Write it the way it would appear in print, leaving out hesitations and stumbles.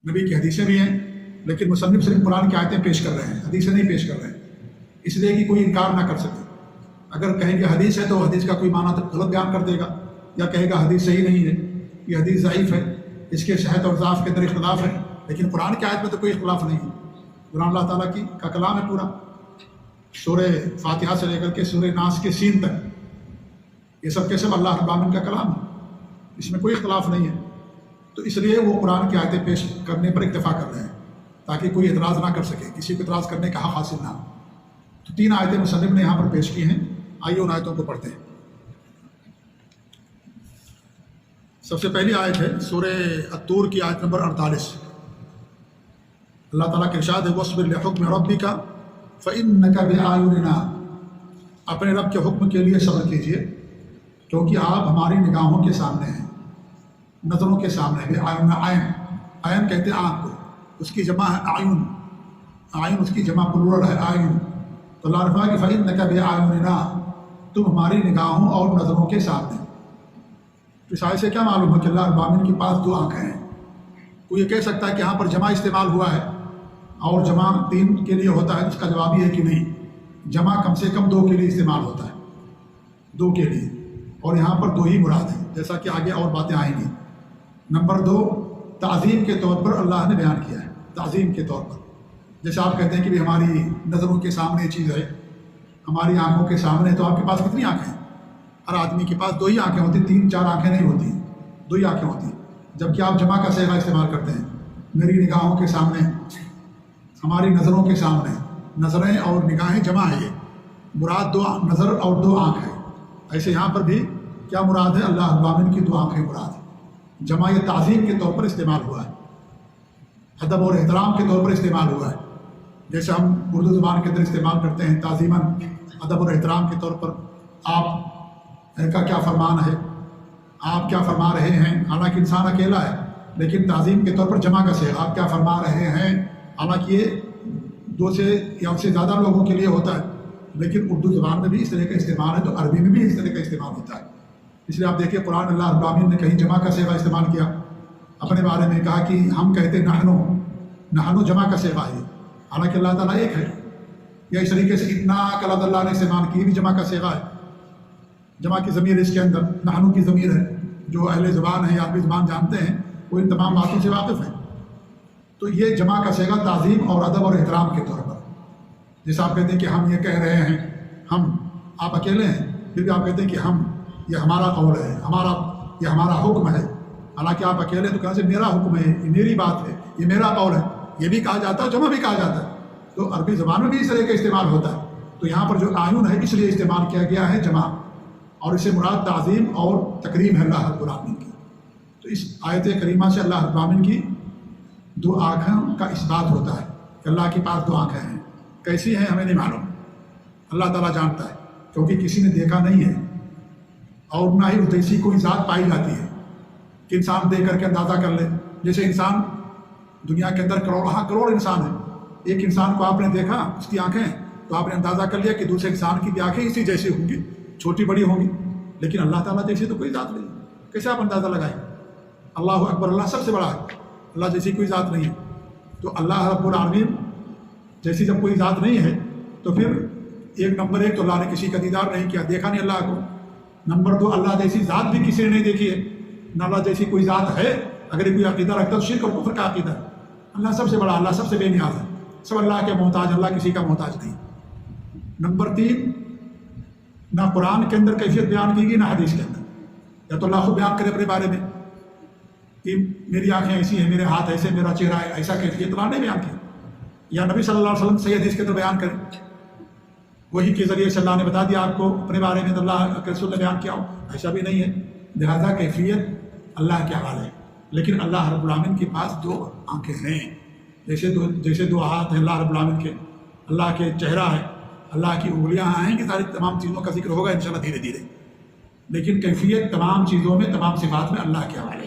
نبی کی حدیثیں بھی ہیں، لیکن مصنف صرف قرآن کی آیتیں پیش کر رہے ہیں، حدیثیں نہیں پیش کر رہے ہیں، اس لیے کہ کوئی انکار نہ کر سکے۔ اگر کہیں گے حدیث ہے تو حدیث کا کوئی معنی تو غلط بیان کر دے گا، یا کہے گا حدیث صحیح نہیں ہے، یہ حدیث ضعیف ہے، اس کے صحت اور ضعف کے اندر اختلاف ہے۔ لیکن قرآن کی آیت میں تو کوئی اختلاف نہیں ہے، قرآن اللہ تعالیٰ کا کلام ہے پورا، سورہ فاتحہ سے لے کر کے سورہ ناس کے سین تک، یہ سب کے سب اللہ رب العالمین کا کلام ہے، اس میں کوئی اختلاف نہیں ہے۔ تو اس لیے وہ قرآن کی آیتیں پیش کرنے پر اکتفا کر رہے ہیں تاکہ کوئی اعتراض نہ کر سکے، کسی کو اعتراض کرنے کا حق حاصل نہ ہو۔ تو 3 آیتیں مصنف نے یہاں پر پیش کی ہیں، آئیے ان آیتوں کو پڑھتے ہیں۔ سب سے پہلی آیت ہے سورہ الطور کی آیت نمبر 48۔ اللہ تعالیٰ کے ارشاد ہے وَاصْبِرْ لِحُکْمِ رَبِّکَ فَإِنَّکَ بِأَعْیُنِنَا، اپنے رب کے حکم کے لیے صبر کیجیے کیونکہ آپ ہماری نگاہوں کے سامنے ہیں، نظروں کے سامنے ہیں۔ عین کہتے ہیں آنکھ کو، اس کی جمع ہے اعین، اعین اس کی جمع پلورل ہے اعین۔ تو اللہ رفا کہ فَإِنَّکَ بِأَعْیُنِنَا، تم ہماری نگاہوں اور نظروں کے سامنے۔ اس آیت سے کیا معلوم ہے کہ اللہ رب العالمین کے پاس 2 آنکھیں ہیں؟ کوئی یہ کہہ سکتا ہے کہ یہاں پر جمع استعمال ہوا ہے اور جمع 3 کے لیے ہوتا ہے، اس کا جواب یہ ہے کہ نہیں، جمع کم سے کم 2 کے لیے استعمال ہوتا ہے، 2 کے لیے، اور یہاں پر 2 ہی مراد ہیں، جیسا کہ آگے اور باتیں آئیں گی۔ نمبر 2، تعظیم کے طور پر اللہ نے بیان کیا ہے، تعظیم کے طور پر، جیسے آپ کہتے ہیں کہ بھی ہماری نظروں کے سامنے یہ چیز ہے، ہماری آنکھوں کے سامنے، تو آپ کے پاس کتنی آنکھیں ہیں؟ ہر آدمی کے پاس 2 ہی آنکھیں ہوتی، 3-4 آنکھیں نہیں ہوتی، 2 ہی آنکھیں ہوتی، جبکہ آپ جمع کا صیغہ استعمال کرتے ہیں، میری نگاہوں کے سامنے، ہماری نظروں کے سامنے، نظریں اور نگاہیں جمع ہے، یہ مراد 2 نظر اور 2 آنکھ ہے۔ ایسے یہاں پر بھی کیا مراد ہے؟ اللہ رب العالمین کی 2 آنکھیں مراد ہے۔ جمع یہ تعظیم کے طور پر استعمال ہوا ہے، ادب اور احترام کے طور پر استعمال ہوا ہے، جیسے ہم اردو زبان کے اندر استعمال کرتے ہیں تعظیماً، ادب اور احترام کے طور پر، آپ کا کیا فرمان ہے، آپ کیا فرما رہے ہیں، حالانکہ انسان اکیلا ہے لیکن تعظیم کے طور پر جمع کا صیغہ، آپ کیا فرما رہے ہیں، حالانکہ یہ 2 سے یا اس سے زیادہ لوگوں کے لیے ہوتا ہے، لیکن اردو زبان میں بھی اس طرح کا استعمال ہے، تو عربی میں بھی اس طرح کا استعمال ہوتا ہے۔ اس لیے آپ دیکھیں قرآن اللہ رب العالمین نے کہیں جمع کا صیغہ استعمال کیا، اپنے بارے میں کہا کہ ہم کہتے نحنو جمع کا صیغہ ہے، حالانکہ اللہ تعالیٰ ایک ہے۔ یا اس طریقے سے اتنا کلام اللہ نے استعمال کی بھی جمع کا صیغہ ہے، جمع کی ضمیر اس کے اندر نحنو کی ضمیر ہے، جو اہل زبان ہے، عربی زبان جانتے ہیں، وہ ان تمام باتوں سے واقف ہیں۔ تو یہ جمع کا صیغہ تعظیم اور ادب اور احترام کے طور پر، جیسے آپ کہتے ہیں کہ ہم یہ کہہ رہے ہیں، ہم، آپ اکیلے ہیں پھر بھی آپ کہتے ہیں کہ ہم، یہ ہمارا قول ہے، یہ ہمارا حکم ہے، حالانکہ آپ اکیلے تو کہاں سے میرا حکم ہے، یہ میری بات ہے، یہ میرا قول ہے، یہ بھی کہا جاتا ہے، جمع بھی کہا جاتا ہے۔ تو عربی زبان میں بھی اس طرح کا استعمال ہوتا ہے۔ تو یہاں پر جو آیون ہے اس لیے استعمال کیا گیا ہے جمع، اور اسے مراد تعظیم اور تکریم ہے اللہ رب العالمین کی۔ تو اس آیت کریمہ سے اللہ رب العالمین کی 2 آنکھوں کا اس بات ہوتا ہے کہ اللہ کے پاس 2 آنکھیں ہیں، کیسی ہیں ہمیں نہیں معلوم، اللہ تعالیٰ جانتا ہے، کیونکہ کسی نے دیکھا نہیں ہے، اور نہ ہی ایسی کوئی ذات پائی جاتی ہے کہ انسان دیکھ کر کے اندازہ کر لے۔ جیسے انسان دنیا کے اندر کروڑ انسان ہیں، ایک انسان کو آپ نے دیکھا، اس کی آنکھیں، تو آپ نے اندازہ کر لیا کہ دوسرے انسان کی بھی آنکھیں اسی جیسی ہوں گی، چھوٹی بڑی ہوں گی، لیکن اللہ تعالیٰ جیسی تو کوئی ذات نہیں، کیسے آپ اندازہ لگائیں؟ اللہ اکبر، اللہ سب سے بڑا ہے، اللہ جیسی کوئی ذات نہیں ہے۔ تو اللہ رب العالمین جیسی جب کوئی ذات نہیں ہے تو پھر 1 نمبر 1 تو اللہ نے کسی کا دیدار نہیں کیا، دیکھا نہیں اللہ کو۔ نمبر 2، اللہ جیسی ذات بھی کسی نے نہیں دیکھی ہے، نہ اللہ جیسی کوئی ذات ہے۔ اگر یہ کوئی عقیدہ رکھتا ہے تو شرک اور کفر کا عقیدہ ہے۔ اللہ سب سے بڑا، اللہ سب سے بے نیاز ہے، سب اللہ کے محتاج، اللہ کسی کا محتاج نہیں۔ نمبر 3، نہ قرآن کے اندر کیفیت بیان کی گئی نہ حدیث کے اندر، یا تو اللہ خود بیان کرے اپنے بارے میں کہ میری آنکھیں ایسی ہیں، میرے ہاتھ ایسے، میرا چہرہ ہے ایسا، کیفیت اللہ نے بیان کی، یا نبی صلی اللہ علیہ وسلم صحیح حدیث کے اندر بیان کریں، وہی کے ذریعے سے اللہ نے بتا دیا آپ کو اپنے بارے میں، تو اللہ کے رسول نے بیان کیا ہو، ایسا بھی نہیں ہے۔ لہذا کیفیت اللہ کے حوالے ہے، لیکن اللہ رب العالمین کے پاس 2 آنکھیں ہیں، جیسے 2 ہاتھ ہیں اللہ رب العالمین کے، اللہ کے چہرہ ہے، اللہ کی انگلیاں آئیں گی، ساری تمام چیزوں کا ذکر ہوگا انشاءاللہ دھیرے دھیرے، لیکن کیفیت تمام چیزوں میں، تمام صفات میں اللہ کے حوالے۔